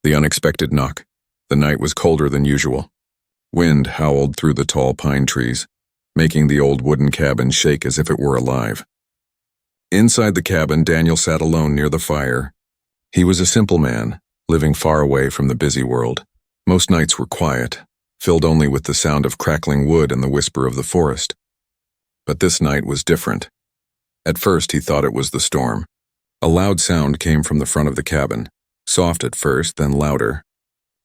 The unexpected knock. The night was colder than usual. Wind howled through the tall pine trees, making the old wooden cabin shake as if it were alive. Inside the cabin, Daniel sat alone near the fire. He was a simple man, living far away from the busy world. Most nights were quiet, filled only with the sound of crackling wood and the whisper of the forest. But this night was different. At first he thought it was the storm. A loud sound came from the front of the cabin, soft at first, then louder.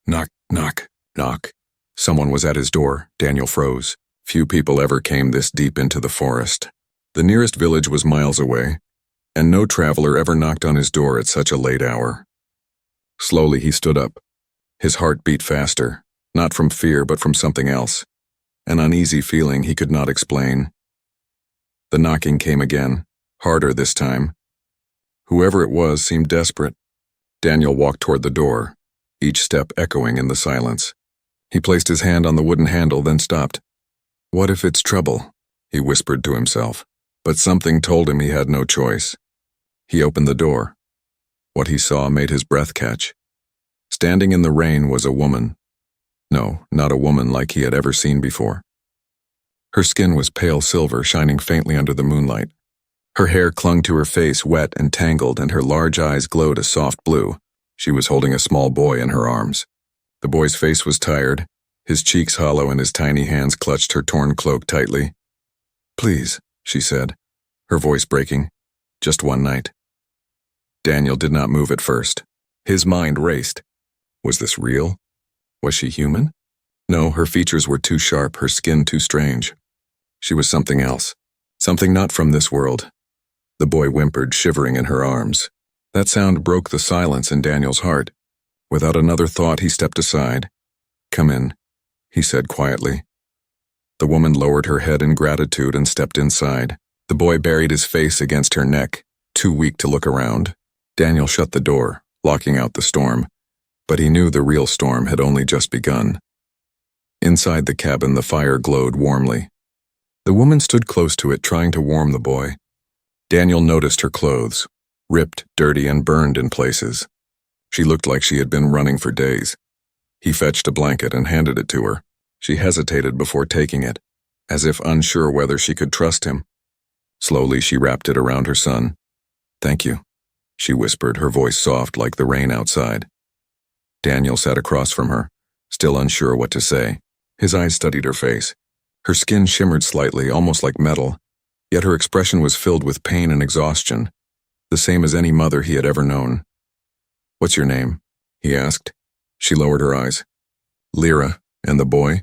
Knock, knock, knock. Someone was at his door. Daniel froze. Few people ever came this deep into the forest. The nearest village was miles away, and no traveler ever knocked on his door at such a late hour. Slowly he stood up. His heart beat faster, not from fear but from something else, an uneasy feeling he could not explain. The knocking came again, harder this time. Whoever it was seemed desperate. Daniel walked toward the door, each step echoing in the silence. He placed his hand on the wooden handle, then stopped. What if it's trouble? He whispered to himself, but something told him he had no choice. He opened the door. What he saw made his breath catch. Standing in the rain was a woman. No, not a woman like he had ever seen before. Her skin was pale silver, shining faintly under the moonlight. Her hair clung to her face, wet and tangled, and her large eyes glowed a soft blue. She was holding a small boy in her arms. The boy's face was tired, his cheeks hollow, and his tiny hands clutched her torn cloak tightly. Please, she said, her voice breaking. Just one night. Daniel did not move at first. His mind raced. Was this real? Was she human? No, her features were too sharp, her skin too strange. She was something else, something not from this world. The boy whimpered, shivering in her arms. That sound broke the silence in Daniel's heart. Without another thought, he stepped aside. Come in, he said quietly. The woman lowered her head in gratitude and stepped inside. The boy buried his face against her neck, too weak to look around. Daniel shut the door, locking out the storm, but he knew the real storm had only just begun. Inside the cabin, the fire glowed warmly. The woman stood close to it, trying to warm the boy. Daniel noticed her clothes, ripped, dirty, and burned in places. She looked like she had been running for days. He fetched a blanket and handed it to her. She hesitated before taking it, as if unsure whether she could trust him. Slowly, she wrapped it around her son. Thank you, she whispered, her voice soft like the rain outside. Daniel sat across from her, still unsure what to say. His eyes studied her face. Her skin shimmered slightly, almost like metal, yet her expression was filled with pain and exhaustion, the same as any mother he had ever known. What's your name? He asked. She lowered her eyes. Lyra. And the boy?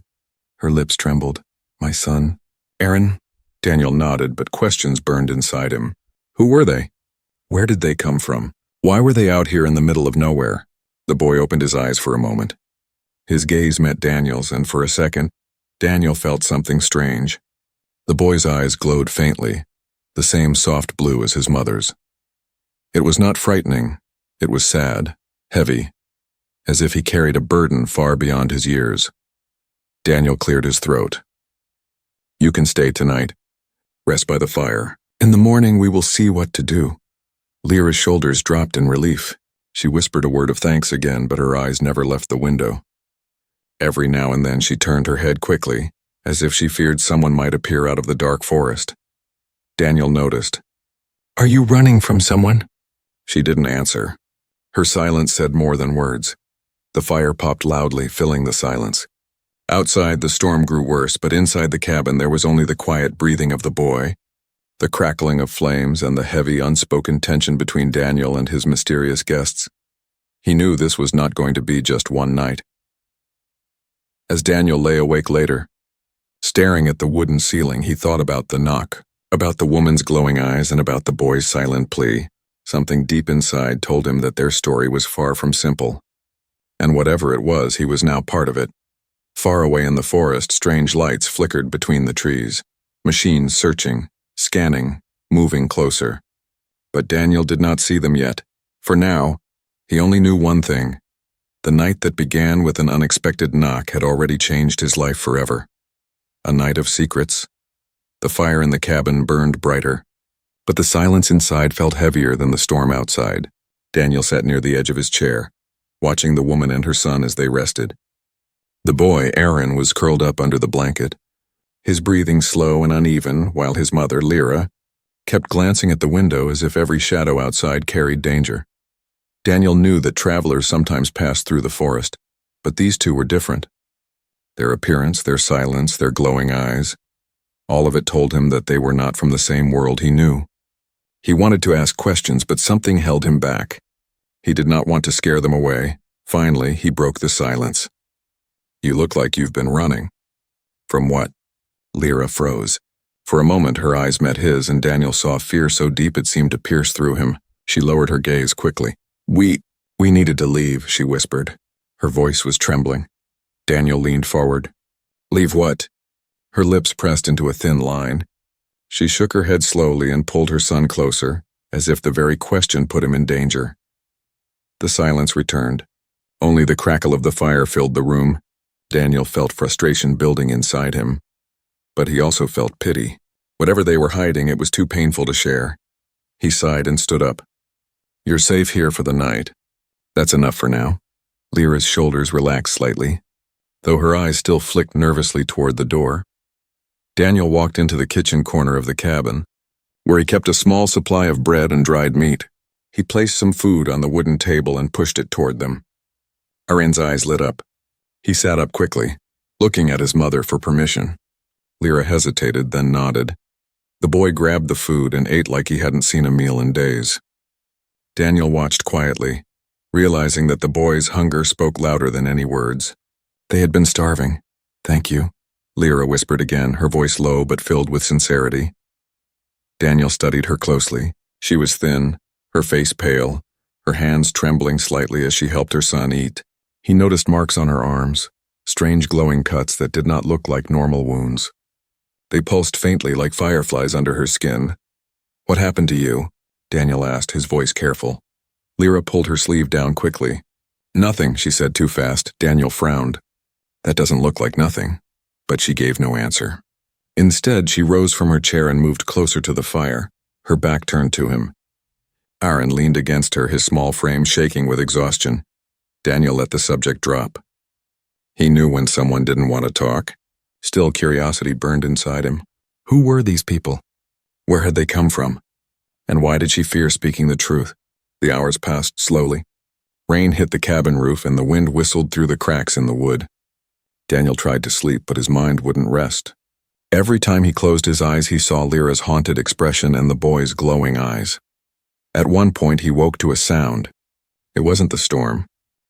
Her lips trembled. My son. Aaron? Daniel nodded, but questions burned inside him. Who were they? Where did they come from? Why were they out here in the middle of nowhere? The boy opened his eyes for a moment. His gaze met Daniel's, and for a second, Daniel felt something strange. The boy's eyes glowed faintly, the same soft blue as his mother's. It was not frightening. It was sad, heavy, as if he carried a burden far beyond his years. Daniel cleared his throat. You can stay tonight. Rest by the fire. In the morning we will see what to do. Lyra's shoulders dropped in relief. She whispered a word of thanks again, but her eyes never left the window. Every now and then she turned her head quickly, as if she feared someone might appear out of the dark forest. Daniel noticed. Are you running from someone? She didn't answer. Her silence said more than words. The fire popped loudly, filling the silence. Outside, the storm grew worse, but inside the cabin there was only the quiet breathing of the boy, the crackling of flames, and the heavy, unspoken tension between Daniel and his mysterious guests. He knew this was not going to be just one night. As Daniel lay awake later, staring at the wooden ceiling, he thought about the knock, about the woman's glowing eyes, and about the boy's silent plea. Something deep inside told him that their story was far from simple. And whatever it was, he was now part of it. Far away in the forest, strange lights flickered between the trees, machines searching, scanning, moving closer. But Daniel did not see them yet. For now, he only knew one thing. The night that began with an unexpected knock had already changed his life forever. A night of secrets. The fire in the cabin burned brighter, but the silence inside felt heavier than the storm outside. Daniel sat near the edge of his chair, watching the woman and her son as they rested. The boy, Aaron, was curled up under the blanket, his breathing slow and uneven, while his mother, Lyra, kept glancing at the window as if every shadow outside carried danger. Daniel knew that travelers sometimes passed through the forest, but these two were different. Their appearance, their silence, their glowing eyes, all of it told him that they were not from the same world he knew. He wanted to ask questions, but something held him back. He did not want to scare them away. Finally, he broke the silence. "You look like you've been running." "From what?" Lyra froze. For a moment her eyes met his, and Daniel saw fear so deep it seemed to pierce through him. She lowered her gaze quickly. We needed to leave," she whispered. Her voice was trembling. Daniel leaned forward. "Leave what?" Her lips pressed into a thin line. She shook her head slowly and pulled her son closer, as if the very question put him in danger. The silence returned. Only the crackle of the fire filled the room. Daniel felt frustration building inside him. But he also felt pity. Whatever they were hiding, it was too painful to share. He sighed and stood up. "You're safe here for the night. That's enough for now." Lyra's shoulders relaxed slightly, though her eyes still flicked nervously toward the door. Daniel walked into the kitchen corner of the cabin, where he kept a small supply of bread and dried meat. He placed some food on the wooden table and pushed it toward them. Aaron's eyes lit up. He sat up quickly, looking at his mother for permission. Lyra hesitated, then nodded. The boy grabbed the food and ate like he hadn't seen a meal in days. Daniel watched quietly, realizing that the boy's hunger spoke louder than any words. "They had been starving. Thank you," Lyra whispered again, her voice low but filled with sincerity. Daniel studied her closely. She was thin, her face pale, her hands trembling slightly as she helped her son eat. He noticed marks on her arms, strange glowing cuts that did not look like normal wounds. They pulsed faintly like fireflies under her skin. "What happened to you?" Daniel asked, his voice careful. Lyra pulled her sleeve down quickly. "Nothing," she said too fast. Daniel frowned. "That doesn't look like nothing." But she gave no answer. Instead, she rose from her chair and moved closer to the fire, her back turned to him. Aaron leaned against her, his small frame shaking with exhaustion. Daniel let the subject drop. He knew when someone didn't want to talk. Still, curiosity burned inside him. Who were these people? Where had they come from? And why did she fear speaking the truth? The hours passed slowly. Rain hit the cabin roof and the wind whistled through the cracks in the wood. Daniel tried to sleep, but his mind wouldn't rest. Every time he closed his eyes, he saw Lyra's haunted expression and the boy's glowing eyes. At one point, he woke to a sound. It wasn't the storm.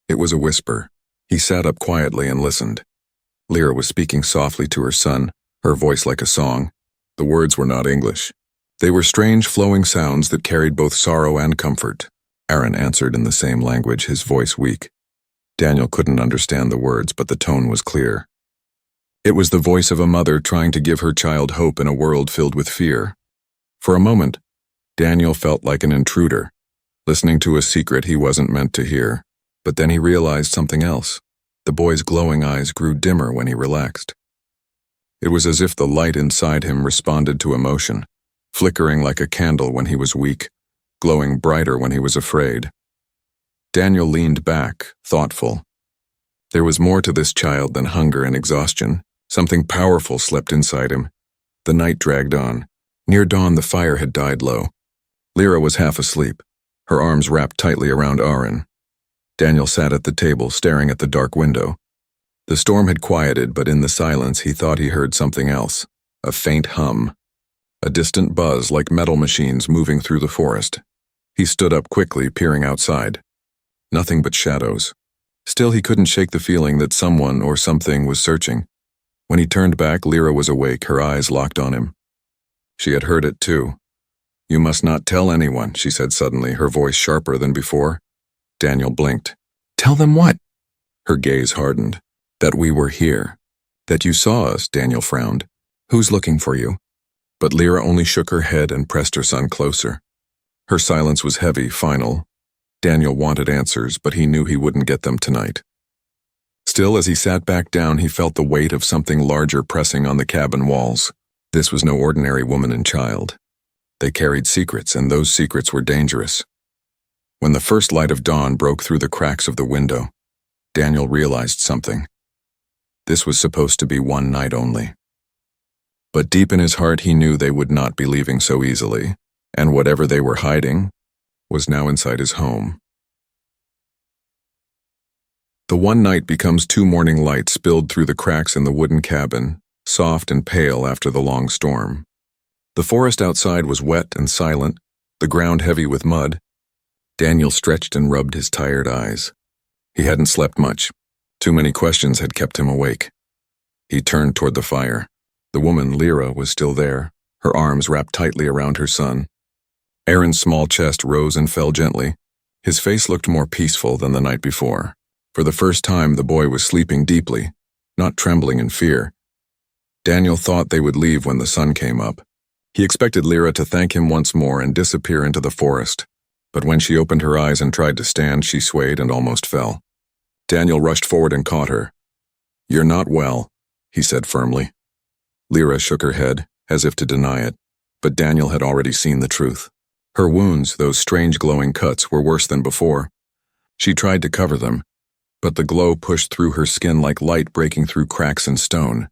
It was a whisper. He sat up quietly and listened. Lyra was speaking softly to her son, her voice like a song. The words were not English. They were strange flowing sounds that carried both sorrow and comfort. Aaron answered in the same language, his voice weak. Daniel couldn't understand the words, but the tone was clear. It was the voice of a mother trying to give her child hope in a world filled with fear. For a moment, Daniel felt like an intruder, listening to a secret he wasn't meant to hear. But then he realized something else. The boy's glowing eyes grew dimmer when he relaxed. It was as if the light inside him responded to emotion, flickering like a candle when he was weak, glowing brighter when he was afraid. Daniel leaned back, thoughtful. There was more to this child than hunger and exhaustion. Something powerful slept inside him. The night dragged on. Near dawn, the fire had died low. Lyra was half asleep, her arms wrapped tightly around Aaron. Daniel sat at the table, staring at the dark window. The storm had quieted, but in the silence he thought he heard something else, a faint hum, a distant buzz like metal machines moving through the forest. He stood up quickly, peering outside. Nothing but shadows. Still, he couldn't shake the feeling that someone or something was searching. When he turned back, Lyra was awake, her eyes locked on him. She had heard it too. "You must not tell anyone," she said suddenly, her voice sharper than before. Daniel blinked. "Tell them what?" Her gaze hardened. "That we were here. That you saw us," Daniel frowned. "Who's looking for you?" But Lyra only shook her head and pressed her son closer. Her silence was heavy, final. Daniel wanted answers, but he knew he wouldn't get them tonight. Still, as he sat back down, he felt the weight of something larger pressing on the cabin walls. This was no ordinary woman and child. They carried secrets, and those secrets were dangerous. When the first light of dawn broke through the cracks of the window, Daniel realized something. This was supposed to be one night only. But deep in his heart he knew they would not be leaving so easily, and whatever they were hiding was now inside his home. The one night becomes two morning lights spilled through the cracks in the wooden cabin, soft and pale after the long storm. The forest outside was wet and silent, the ground heavy with mud. Daniel stretched and rubbed his tired eyes. He hadn't slept much. Too many questions had kept him awake. He turned toward the fire. The woman, Lyra, was still there, her arms wrapped tightly around her son. Aaron's small chest rose and fell gently. His face looked more peaceful than the night before. For the first time, the boy was sleeping deeply, not trembling in fear. Daniel thought they would leave when the sun came up. He expected Lyra to thank him once more and disappear into the forest. But when she opened her eyes and tried to stand, she swayed and almost fell. Daniel rushed forward and caught her. "You're not well," he said firmly. Lyra shook her head, as if to deny it, but Daniel had already seen the truth. Her wounds, those strange glowing cuts, were worse than before. She tried to cover them, but the glow pushed through her skin like light breaking through cracks in stone.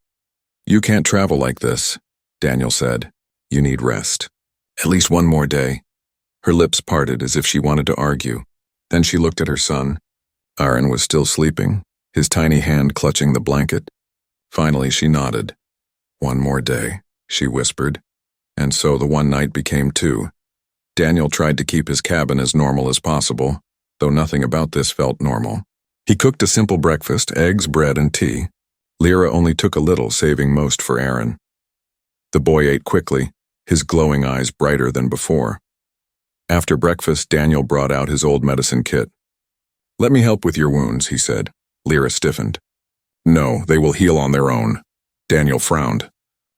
"You can't travel like this," Daniel said. "You need rest. At least one more day." Her lips parted as if she wanted to argue. Then she looked at her son. Aaron was still sleeping, his tiny hand clutching the blanket. Finally she nodded. "One more day," she whispered. And so the one night became two. Daniel tried to keep his cabin as normal as possible, though nothing about this felt normal. He cooked a simple breakfast, eggs, bread, and tea. Lyra only took a little, saving most for Aaron. The boy ate quickly, his glowing eyes brighter than before. After breakfast, Daniel brought out his old medicine kit. "Let me help with your wounds," he said. Lyra stiffened. "No, they will heal on their own." Daniel frowned.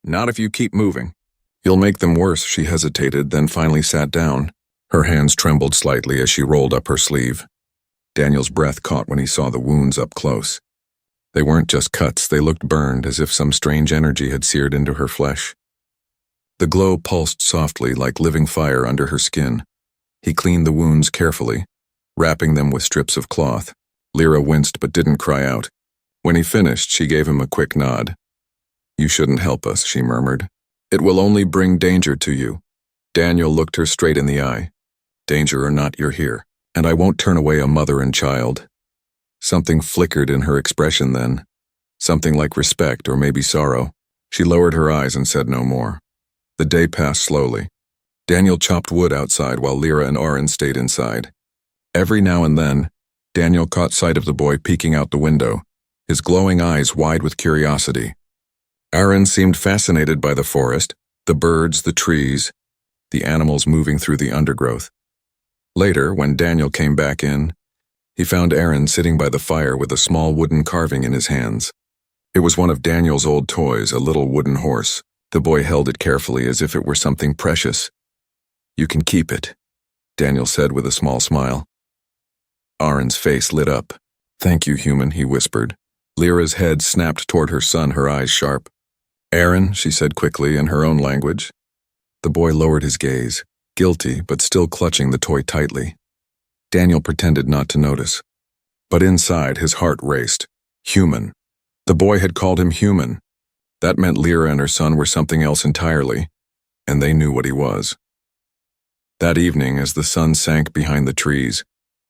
"Not if you keep moving." "You'll make them worse," she hesitated, then finally sat down. Her hands trembled slightly as she rolled up her sleeve. Daniel's breath caught when he saw the wounds up close. They weren't just cuts, they looked burned, as if some strange energy had seared into her flesh. The glow pulsed softly like living fire under her skin. He cleaned the wounds carefully, wrapping them with strips of cloth. Lyra winced but didn't cry out. When he finished, she gave him a quick nod. "You shouldn't help us," she murmured. "It will only bring danger to you." Daniel looked her straight in the eye. "Danger or not, you're here, and I won't turn away a mother and child." Something flickered in her expression then, something like respect or maybe sorrow. She lowered her eyes and said no more. The day passed slowly. Daniel chopped wood outside while Lyra and Aaron stayed inside. Every now and then, Daniel caught sight of the boy peeking out the window, his glowing eyes wide with curiosity. Aaron seemed fascinated by the forest, the birds, the trees, the animals moving through the undergrowth. Later, when Daniel came back in, he found Aaron sitting by the fire with a small wooden carving in his hands. It was one of Daniel's old toys, a little wooden horse. The boy held it carefully as if it were something precious. "You can keep it," Daniel said with a small smile. Aaron's face lit up. "Thank you, human," he whispered. Lyra's head snapped toward her son, her eyes sharp. "Aaron," she said quickly in her own language. The boy lowered his gaze, guilty but still clutching the toy tightly. Daniel pretended not to notice. But inside, his heart raced. Human. The boy had called him human. That meant Lyra and her son were something else entirely, and they knew what he was. That evening, as the sun sank behind the trees,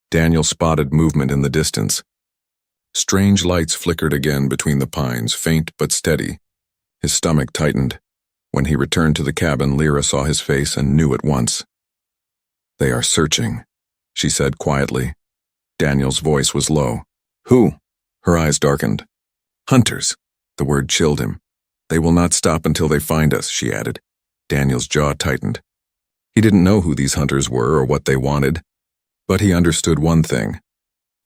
Daniel spotted movement in the distance. Strange lights flickered again between the pines, faint but steady. His stomach tightened. When he returned to the cabin, Lyra saw his face and knew at once. "They are searching," she said quietly. Daniel's voice was low. "Who?" Her eyes darkened. "Hunters." The word chilled him. "They will not stop until they find us," she added. Daniel's jaw tightened. He didn't know who these hunters were or what they wanted, but he understood one thing.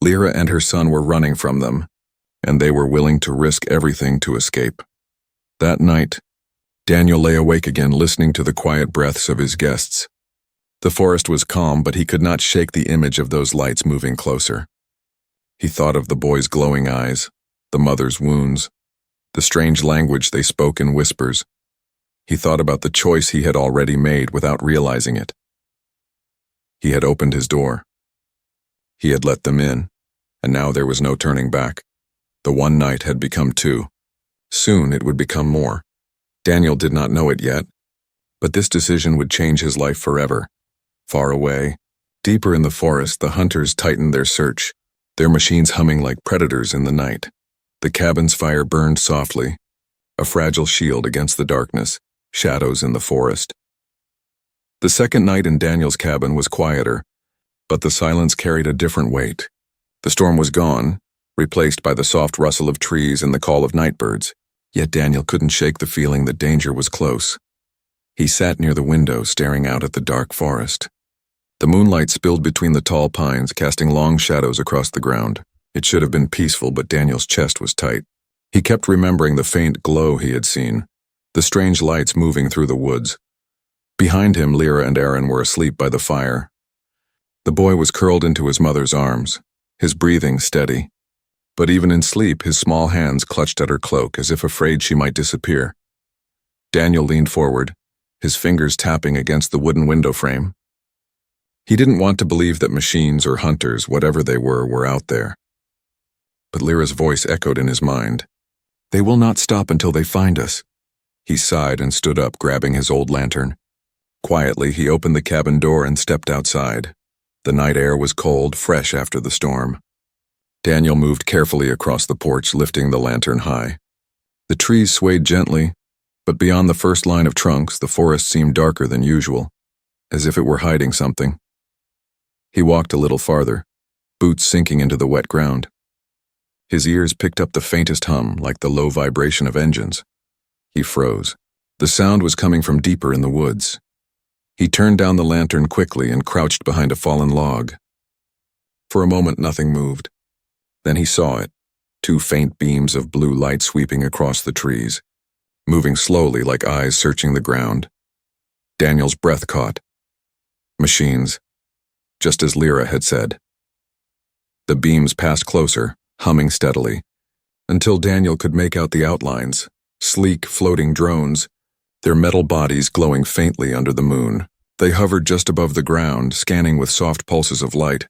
Lyra and her son were running from them, and they were willing to risk everything to escape. That night, Daniel lay awake again, listening to the quiet breaths of his guests. The forest was calm, but he could not shake the image of those lights moving closer. He thought of the boy's glowing eyes, the mother's wounds, the strange language they spoke in whispers. He thought about the choice he had already made without realizing it. He had opened his door. He had let them in, and now there was no turning back. The one night had become two. Soon it would become more. Daniel did not know it yet, but this decision would change his life forever. Far away, deeper in the forest, the hunters tightened their search, their machines humming like predators in the night. The cabin's fire burned softly, a fragile shield against the darkness, shadows in the forest. The second night in Daniel's cabin was quieter, but the silence carried a different weight. The storm was gone, replaced by the soft rustle of trees and the call of nightbirds, yet Daniel couldn't shake the feeling that danger was close. He sat near the window, staring out at the dark forest. The moonlight spilled between the tall pines, casting long shadows across the ground. It should have been peaceful, but Daniel's chest was tight. He kept remembering the faint glow he had seen, the strange lights moving through the woods. Behind him, Lyra and Aaron were asleep by the fire. The boy was curled into his mother's arms, his breathing steady. But even in sleep, his small hands clutched at her cloak as if afraid she might disappear. Daniel leaned forward, his fingers tapping against the wooden window frame. He didn't want to believe that machines or hunters, whatever they were out there. But Lyra's voice echoed in his mind. "They will not stop until they find us." He sighed and stood up, grabbing his old lantern. Quietly, he opened the cabin door and stepped outside. The night air was cold, fresh after the storm. Daniel moved carefully across the porch, lifting the lantern high. The trees swayed gently, but beyond the first line of trunks, the forest seemed darker than usual, as if it were hiding something. He walked a little farther, boots sinking into the wet ground. His ears picked up the faintest hum, like the low vibration of engines. He froze. The sound was coming from deeper in the woods. He turned down the lantern quickly and crouched behind a fallen log. For a moment, nothing moved. Then he saw it, two faint beams of blue light sweeping across the trees, moving slowly like eyes searching the ground. Daniel's breath caught. Machines, just as Lyra had said. The beams passed closer, humming steadily, until Daniel could make out the outlines, sleek, floating drones, their metal bodies glowing faintly under the moon. They hovered just above the ground, scanning with soft pulses of light.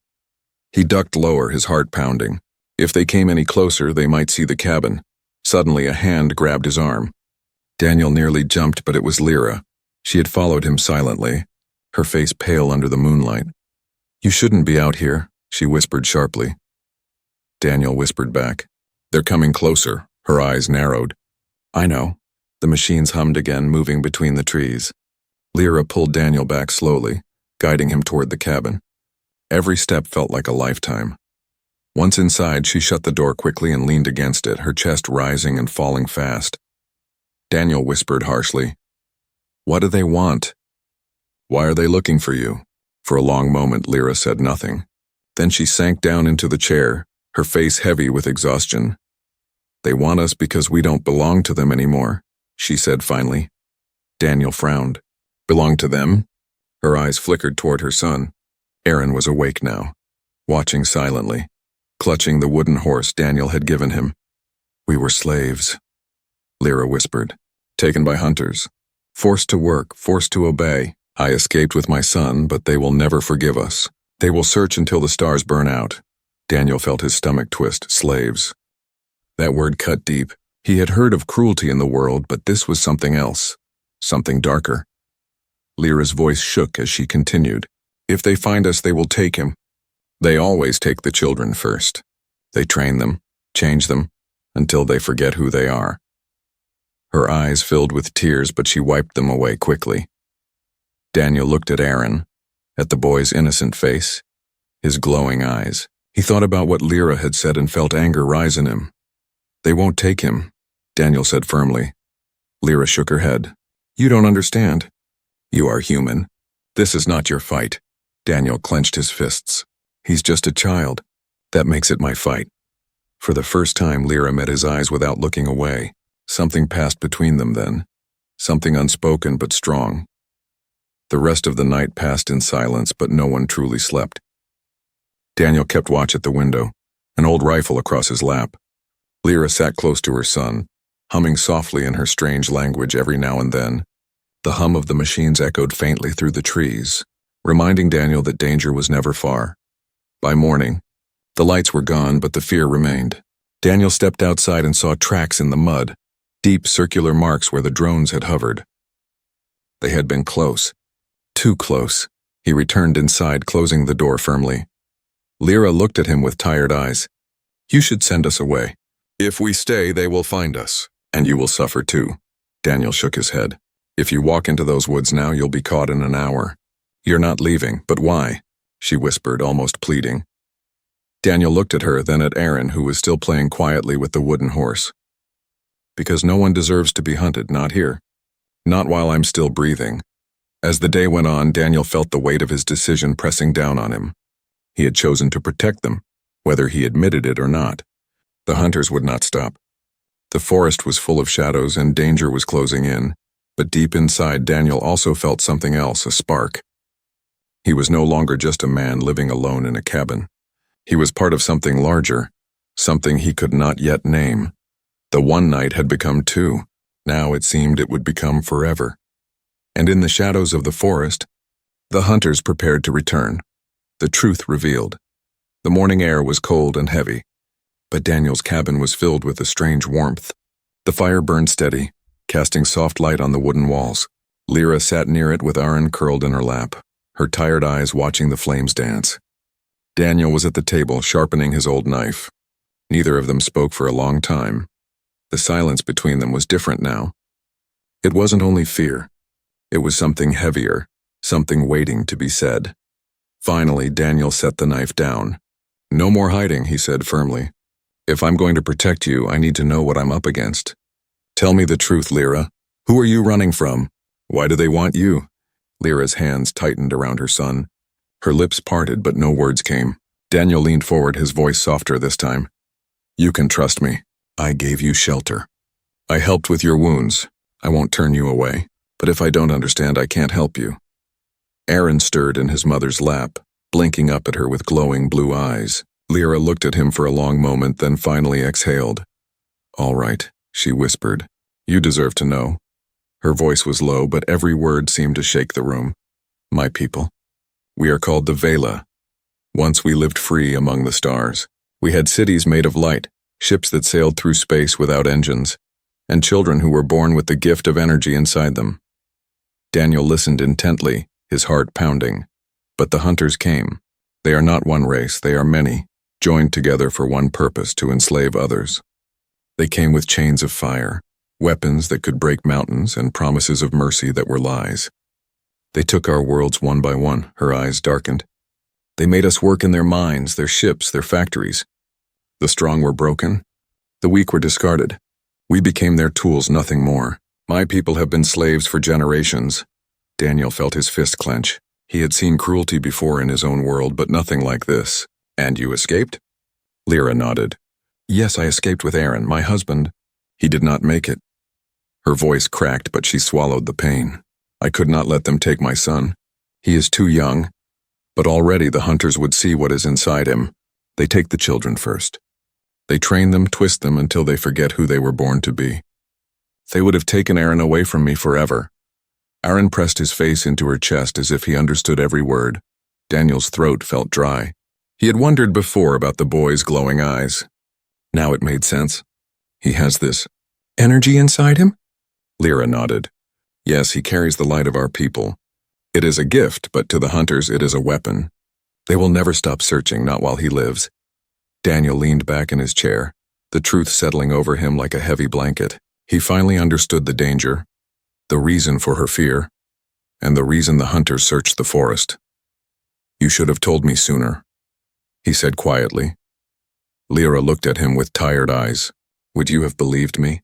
He ducked lower, his heart pounding. If they came any closer, they might see the cabin. Suddenly, a hand grabbed his arm. Daniel nearly jumped, but it was Lyra. She had followed him silently, her face pale under the moonlight. "You shouldn't be out here," she whispered sharply. Daniel whispered back. "They're coming closer." Her eyes narrowed. "I know." The machines hummed again, moving between the trees. Lyra pulled Daniel back slowly, guiding him toward the cabin. Every step felt like a lifetime. Once inside, she shut the door quickly and leaned against it, her chest rising and falling fast. Daniel whispered harshly, "What do they want?" "Why are they looking for you?" For a long moment, Lyra said nothing. Then she sank down into the chair, her face heavy with exhaustion. "They want us because we don't belong to them anymore," she said finally. Daniel frowned. "Belong to them?" Her eyes flickered toward her son. Aaron was awake now, watching silently, clutching the wooden horse Daniel had given him. "We were slaves," Lyra whispered. "Taken by hunters. Forced to work, forced to obey. I escaped with my son, but they will never forgive us. They will search until the stars burn out." Daniel felt his stomach twist. Slaves. That word cut deep. He had heard of cruelty in the world, but this was something else. Something darker. Lyra's voice shook as she continued. "If they find us, they will take him. They always take the children first. They train them, change them, until they forget who they are." Her eyes filled with tears, but she wiped them away quickly. Daniel looked at Aaron, at the boy's innocent face, his glowing eyes. He thought about what Lyra had said and felt anger rise in him. "They won't take him," Daniel said firmly. Lyra shook her head. "You don't understand. You are human. This is not your fight." Daniel clenched his fists. "He's just a child. That makes it my fight." For the first time, Lyra met his eyes without looking away. Something passed between them then. Something unspoken but strong. The rest of the night passed in silence, but no one truly slept. Daniel kept watch at the window, an old rifle across his lap. Lyra sat close to her son, humming softly in her strange language every now and then. The hum of the machines echoed faintly through the trees, reminding Daniel that danger was never far. By morning, the lights were gone, but the fear remained. Daniel stepped outside and saw tracks in the mud, deep circular marks where the drones had hovered. They had been close. Too close. He returned inside, closing the door firmly. Lyra looked at him with tired eyes. You should send us away. If we stay, they will find us, and you will suffer too. Daniel shook his head. If you walk into those woods now, you'll be caught in an hour. You're not leaving, but why? She whispered, almost pleading. Daniel looked at her, then at Aaron, who was still playing quietly with the wooden horse. Because no one deserves to be hunted, not here. Not while I'm still breathing. As the day went on, Daniel felt the weight of his decision pressing down on him. He had chosen to protect them, whether he admitted it or not. The hunters would not stop. The forest was full of shadows and danger was closing in, but deep inside Daniel also felt something else, a spark. He was no longer just a man living alone in a cabin. He was part of something larger, something he could not yet name. The one night had become two. Now it seemed it would become forever. And in the shadows of the forest, the hunters prepared to return. The truth revealed. The morning air was cold and heavy, but Daniel's cabin was filled with a strange warmth. The fire burned steady, casting soft light on the wooden walls. Lyra sat near it with Aaron curled in her lap, her tired eyes watching the flames dance. Daniel was at the table, sharpening his old knife. Neither of them spoke for a long time. The silence between them was different now. It wasn't only fear. It was something heavier, something waiting to be said. Finally, Daniel set the knife down. No more hiding, he said firmly. If I'm going to protect you, I need to know what I'm up against. Tell me the truth, Lyra. Who are you running from? Why do they want you? Lyra's hands tightened around her son. Her lips parted, but no words came. Daniel leaned forward, his voice softer this time. You can trust me. I gave you shelter. I helped with your wounds. I won't turn you away. But if I don't understand, I can't help you. Aaron stirred in his mother's lap, blinking up at her with glowing blue eyes. Lyra looked at him for a long moment, then finally exhaled. All right, she whispered. You deserve to know. Her voice was low, but every word seemed to shake the room. My people. We are called the Vela. Once we lived free among the stars. We had cities made of light, ships that sailed through space without engines, and children who were born with the gift of energy inside them. Daniel listened intently, his heart pounding. But the hunters came. They are not one race, they are many, joined together for one purpose, to enslave others. They came with chains of fire, weapons that could break mountains, and promises of mercy that were lies. They took our worlds one by one, her eyes darkened. They made us work in their mines, their ships, their factories. The strong were broken. The weak were discarded. We became their tools, nothing more. My people have been slaves for generations. Daniel felt his fist clench. He had seen cruelty before in his own world, but nothing like this. And you escaped? Lyra nodded. Yes, I escaped with Aaron, my husband. He did not make it. Her voice cracked, but she swallowed the pain. I could not let them take my son. He is too young. But already the hunters would see what is inside him. They take the children first. They train them, twist them until they forget who they were born to be. They would have taken Aaron away from me forever. Aaron pressed his face into her chest as if he understood every word. Daniel's throat felt dry. He had wondered before about the boy's glowing eyes. Now it made sense. He has this energy inside him? Lyra nodded. Yes, he carries the light of our people. It is a gift, but to the hunters it is a weapon. They will never stop searching, not while he lives. Daniel leaned back in his chair, the truth settling over him like a heavy blanket. He finally understood the danger, the reason for her fear, and the reason the hunters searched the forest. You should have told me sooner, he said quietly. Lyra looked at him with tired eyes. Would you have believed me?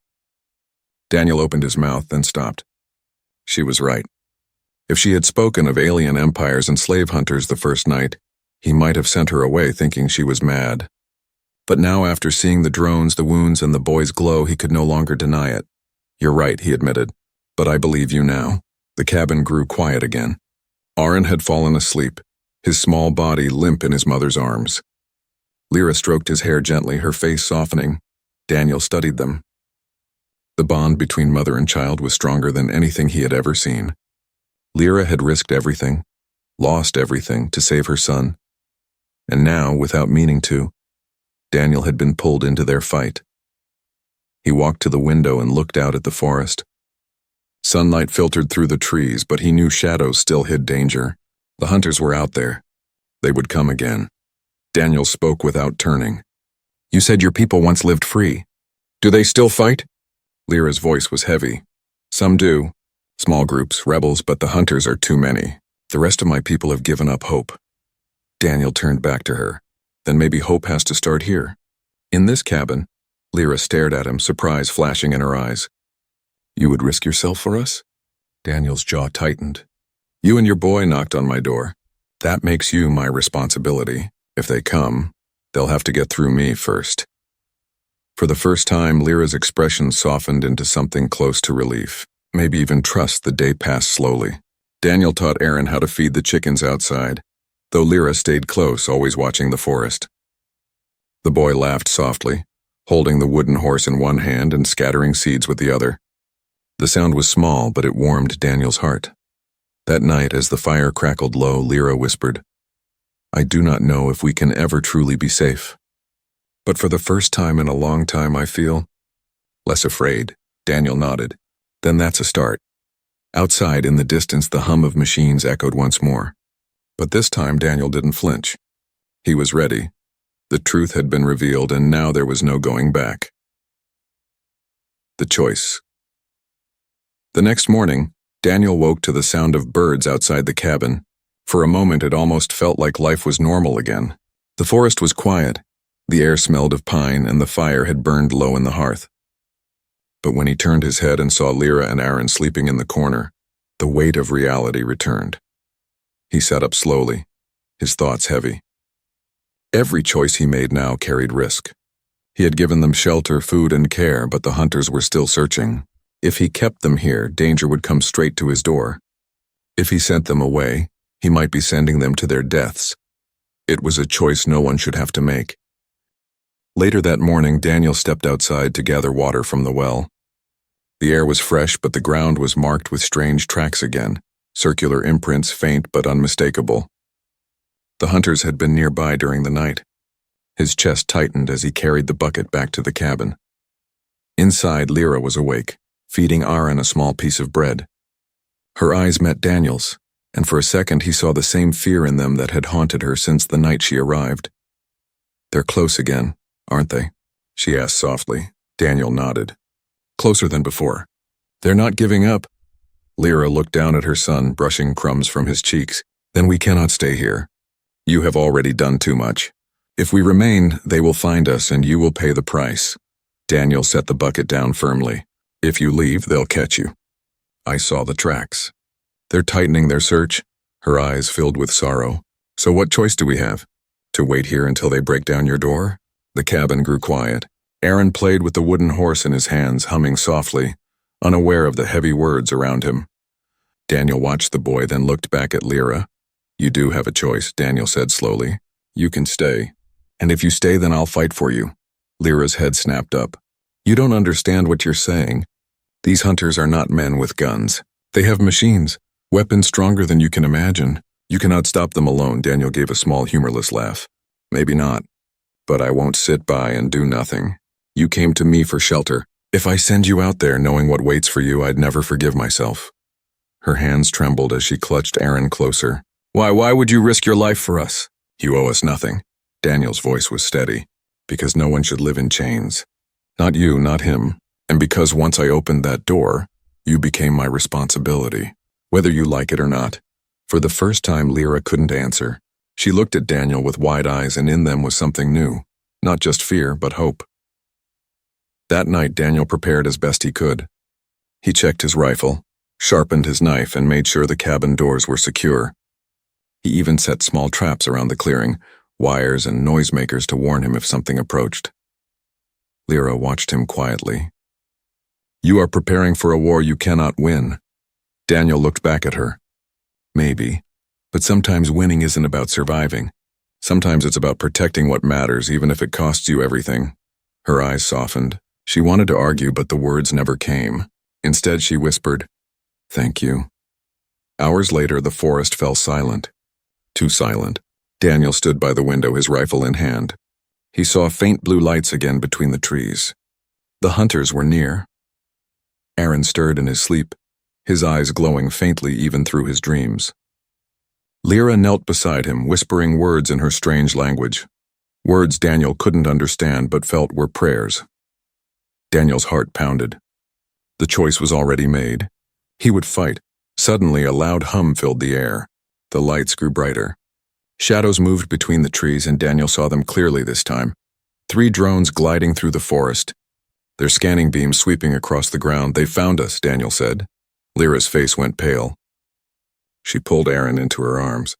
Daniel opened his mouth, then stopped. She was right. If she had spoken of alien empires and slave hunters the first night, he might have sent her away thinking she was mad. But now, after seeing the drones, the wounds, and the boy's glow, he could no longer deny it. You're right, he admitted. But I believe you now. The cabin grew quiet again. Aaron had fallen asleep, his small body limp in his mother's arms. Lyra stroked his hair gently, her face softening. Daniel studied them. The bond between mother and child was stronger than anything he had ever seen. Lyra had risked everything, lost everything to save her son. And now, without meaning to, Daniel had been pulled into their fight. He walked to the window and looked out at the forest. Sunlight filtered through the trees, but he knew shadows still hid danger. The hunters were out there. They would come again. Daniel spoke without turning. "You said your people once lived free. Do they still fight?" Lyra's voice was heavy. "Some do. Small groups, rebels, but the hunters are too many. The rest of my people have given up hope." Daniel turned back to her. "Then maybe hope has to start here. In this cabin." Lyra stared at him, surprise flashing in her eyes. "You would risk yourself for us?" Daniel's jaw tightened. "You and your boy knocked on my door. That makes you my responsibility. If they come, they'll have to get through me first." For the first time, Lyra's expression softened into something close to relief, maybe even trust. The day passed slowly. Daniel taught Aaron how to feed the chickens outside, though Lyra stayed close, always watching the forest. The boy laughed softly, holding the wooden horse in one hand and scattering seeds with the other. The sound was small, but it warmed Daniel's heart. That night, as the fire crackled low, Lyra whispered, "I do not know if we can ever truly be safe. But for the first time in a long time, I feel less afraid." Daniel nodded. "Then that's a start." Outside, in the distance, the hum of machines echoed once more. But this time, Daniel didn't flinch. He was ready. The truth had been revealed, and now there was no going back. The choice. The next morning, Daniel woke to the sound of birds outside the cabin. For a moment, it almost felt like life was normal again. The forest was quiet. The air smelled of pine, and the fire had burned low in the hearth. But when he turned his head and saw Lyra and Aaron sleeping in the corner, the weight of reality returned. He sat up slowly, his thoughts heavy. Every choice he made now carried risk. He had given them shelter, food, and care, but the hunters were still searching. If he kept them here, danger would come straight to his door. If he sent them away, he might be sending them to their deaths. It was a choice no one should have to make. Later that morning, Daniel stepped outside to gather water from the well. The air was fresh, but the ground was marked with strange tracks again, circular imprints, faint but unmistakable. The hunters had been nearby during the night. His chest tightened as he carried the bucket back to the cabin. Inside, Lyra was awake, feeding Aaron a small piece of bread. Her eyes met Daniel's, and for a second he saw the same fear in them that had haunted her since the night she arrived. "They're close again, aren't they?" she asked softly. Daniel nodded. "Closer than before. They're not giving up." Lyra looked down at her son, brushing crumbs from his cheeks. "Then we cannot stay here. You have already done too much. If we remain, they will find us and you will pay the price." Daniel set the bucket down firmly. "If you leave, they'll catch you." "I saw the tracks. They're tightening their search." Her eyes filled with sorrow. "So what choice do we have? To wait here until they break down your door?" The cabin grew quiet. Aaron played with the wooden horse in his hands, humming softly, unaware of the heavy words around him. Daniel watched the boy, then looked back at Lyra. "You do have a choice," Daniel said slowly. "You can stay. And if you stay, then I'll fight for you." Lyra's head snapped up. "You don't understand what you're saying. These hunters are not men with guns. They have machines, weapons stronger than you can imagine. You cannot stop them alone." Daniel gave a small, humorless laugh. "Maybe not. But I won't sit by and do nothing. You came to me for shelter. If I send you out there knowing what waits for you, I'd never forgive myself." Her hands trembled as she clutched Aaron closer. Why would you risk your life for us?" "You owe us nothing." Daniel's voice was steady. "Because no one should live in chains. Not you, not him. And because once I opened that door, you became my responsibility. Whether you like it or not." For the first time, Lyra couldn't answer. She looked at Daniel with wide eyes, and in them was something new. Not just fear, but hope. That night, Daniel prepared as best he could. He checked his rifle, sharpened his knife, and made sure the cabin doors were secure. He even set small traps around the clearing, wires and noisemakers to warn him if something approached. Lyra watched him quietly. "You are preparing for a war you cannot win." Daniel looked back at her. "Maybe. But sometimes winning isn't about surviving. Sometimes it's about protecting what matters, even if it costs you everything." Her eyes softened. She wanted to argue, but the words never came. Instead, she whispered, "Thank you." Hours later, the forest fell silent. Too silent. Daniel stood by the window, his rifle in hand. He saw faint blue lights again between the trees. The hunters were near. Aaron stirred in his sleep, his eyes glowing faintly even through his dreams. Lyra knelt beside him, whispering words in her strange language. Words Daniel couldn't understand but felt were prayers. Daniel's heart pounded. The choice was already made. He would fight. Suddenly, a loud hum filled the air. The lights grew brighter. Shadows moved between the trees, and Daniel saw them clearly this time. 3 drones gliding through the forest. Their scanning beams sweeping across the ground. "They found us," Daniel said. Lyra's face went pale. She pulled Aaron into her arms.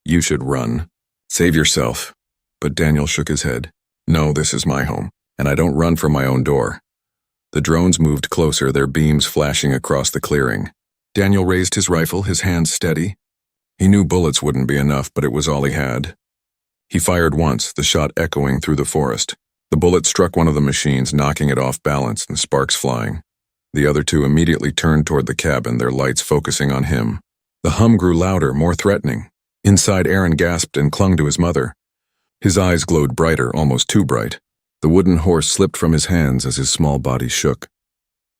"You should run. Save yourself." But Daniel shook his head. "No, this is my home, and I don't run from my own door." The drones moved closer, their beams flashing across the clearing. Daniel raised his rifle, his hands steady. He knew bullets wouldn't be enough, but it was all he had. He fired once, the shot echoing through the forest. The bullet struck one of the machines, knocking it off balance and sparks flying. The other 2 immediately turned toward the cabin, their lights focusing on him. The hum grew louder, more threatening. Inside, Aaron gasped and clung to his mother. His eyes glowed brighter, almost too bright. The wooden horse slipped from his hands as his small body shook.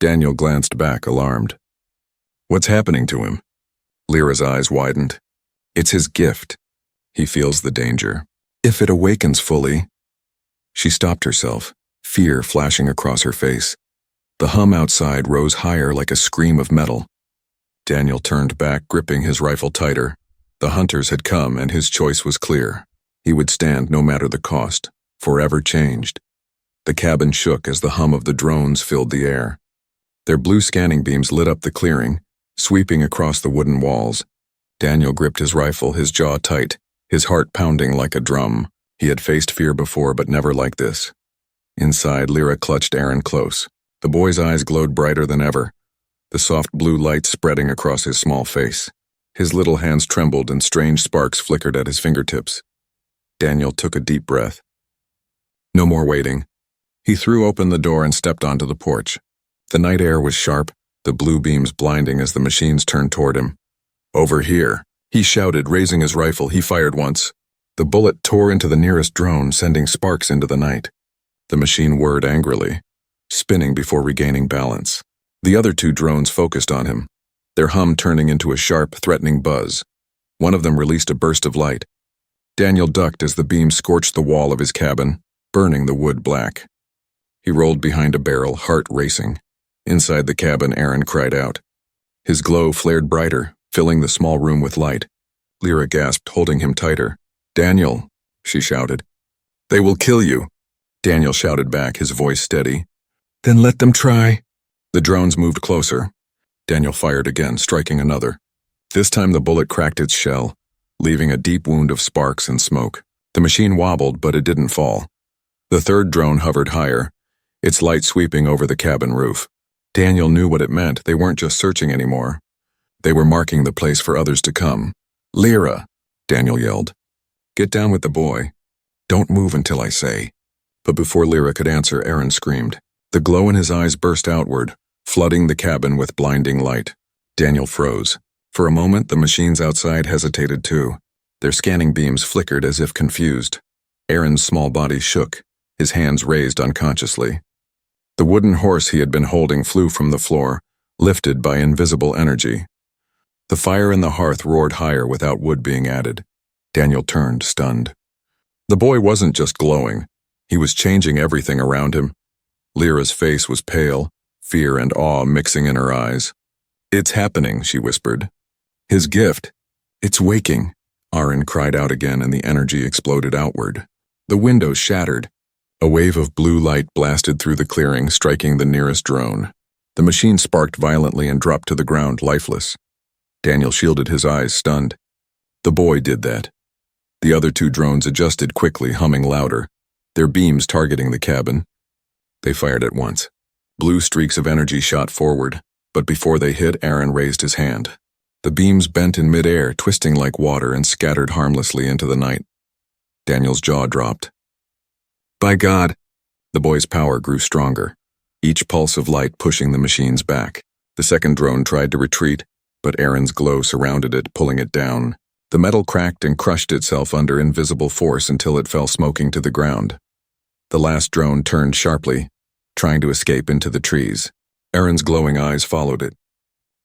Daniel glanced back, alarmed. "What's happening to him?" Lyra's eyes widened. "It's his gift. He feels the danger. If it awakens fully..." She stopped herself, fear flashing across her face. The hum outside rose higher like a scream of metal. Daniel turned back, gripping his rifle tighter. The hunters had come, and his choice was clear. He would stand no matter the cost, forever changed. The cabin shook as the hum of the drones filled the air. Their blue scanning beams lit up the clearing, sweeping across the wooden walls. Daniel gripped his rifle, his jaw tight, his heart pounding like a drum. He had faced fear before, but never like this. Inside, Lyra clutched Aaron close. The boy's eyes glowed brighter than ever, the soft blue light spreading across his small face. His little hands trembled and strange sparks flickered at his fingertips. Daniel took a deep breath. No more waiting. He threw open the door and stepped onto the porch. The night air was sharp, the blue beams blinding as the machines turned toward him. "Over here," he shouted, raising his rifle. He fired once. The bullet tore into the nearest drone, sending sparks into the night. The machine whirred angrily, spinning before regaining balance. The other 2 drones focused on him, their hum turning into a sharp, threatening buzz. One of them released a burst of light. Daniel ducked as the beam scorched the wall of his cabin, burning the wood black. He rolled behind a barrel, heart racing. Inside the cabin, Aaron cried out. His glow flared brighter, filling the small room with light. Lyra gasped, holding him tighter. "Daniel," she shouted. "They will kill you." Daniel shouted back, his voice steady. "Then let them try." The drones moved closer. Daniel fired again, striking another. This time the bullet cracked its shell, leaving a deep wound of sparks and smoke. The machine wobbled, but it didn't fall. The 3rd drone hovered higher, its light sweeping over the cabin roof. Daniel knew what it meant. They weren't just searching anymore. They were marking the place for others to come. "Lyra," Daniel yelled. "Get down with the boy. Don't move until I say." But before Lyra could answer, Aaron screamed. The glow in his eyes burst outward, flooding the cabin with blinding light. Daniel froze. For a moment, the machines outside hesitated too. Their scanning beams flickered as if confused. Aaron's small body shook, his hands raised unconsciously. The wooden horse he had been holding flew from the floor, lifted by invisible energy. The fire in the hearth roared higher without wood being added. Daniel turned, stunned. The boy wasn't just glowing. He was changing everything around him. Lyra's face was pale, fear and awe mixing in her eyes. "It's happening," she whispered. "His gift. It's waking." Aaron cried out again, and the energy exploded outward. The window shattered. A wave of blue light blasted through the clearing, striking the nearest drone. The machine sparked violently and dropped to the ground, lifeless. Daniel shielded his eyes, stunned. The boy did that. The other 2 drones adjusted quickly, humming louder, their beams targeting the cabin. They fired at once. Blue streaks of energy shot forward, but before they hit, Aaron raised his hand. The beams bent in midair, twisting like water, and scattered harmlessly into the night. Daniel's jaw dropped. "By God!" The boy's power grew stronger, each pulse of light pushing the machines back. The second drone tried to retreat, but Aaron's glow surrounded it, pulling it down. The metal cracked and crushed itself under invisible force until it fell smoking to the ground. The last drone turned sharply, trying to escape into the trees. Aaron's glowing eyes followed it.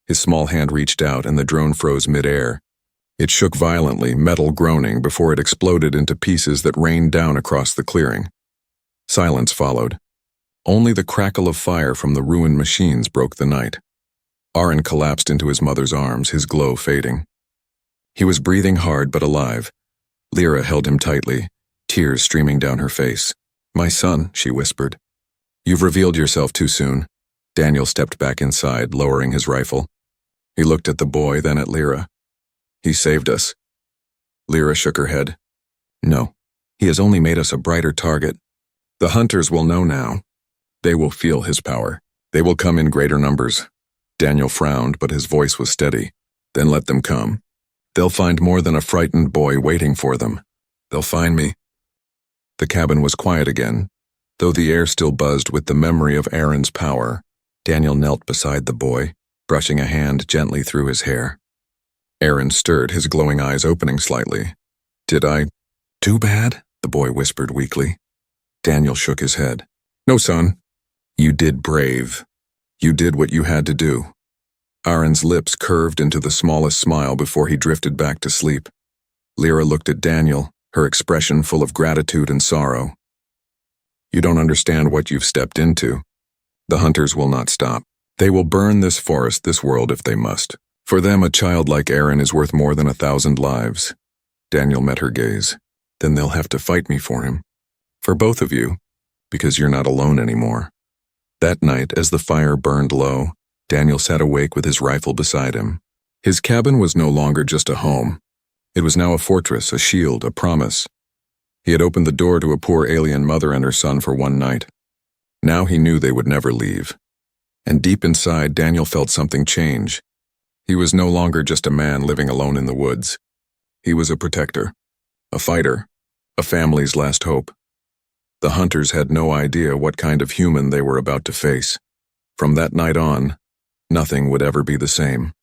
His small hand reached out and the drone froze mid-air. It shook violently, metal groaning, before it exploded into pieces that rained down across the clearing. Silence followed. Only the crackle of fire from the ruined machines broke the night. Aaron collapsed into his mother's arms, his glow fading. He was breathing hard but alive. Lyra held him tightly, tears streaming down her face. "My son," she whispered. "You've revealed yourself too soon." Daniel stepped back inside, lowering his rifle. He looked at the boy, then at Lyra. "He saved us." Lyra shook her head. "No, he has only made us a brighter target. The hunters will know now. They will feel his power. They will come in greater numbers." Daniel frowned, but his voice was steady. "Then let them come. They'll find more than a frightened boy waiting for them. They'll find me." The cabin was quiet again, though the air still buzzed with the memory of Aaron's power. Daniel knelt beside the boy, brushing a hand gently through his hair. Aaron stirred, his glowing eyes opening slightly. "Did I do bad?" the boy whispered weakly. Daniel shook his head. "No, son. You did brave. You did what you had to do." Aaron's lips curved into the smallest smile before he drifted back to sleep. Lyra looked at Daniel, her expression full of gratitude and sorrow. "You don't understand what you've stepped into. The hunters will not stop. They will burn this forest, this world, if they must. For them, a child like Aaron is worth more than 1,000 lives." Daniel met her gaze. "Then they'll have to fight me for him. For both of you, because you're not alone anymore." That night, as the fire burned low, Daniel sat awake with his rifle beside him. His cabin was no longer just a home. It was now a fortress, a shield, a promise. He had opened the door to a poor alien mother and her son for one night. Now he knew they would never leave. And deep inside, Daniel felt something change. He was no longer just a man living alone in the woods. He was a protector, a fighter, a family's last hope. The hunters had no idea what kind of human they were about to face. From that night on, nothing would ever be the same.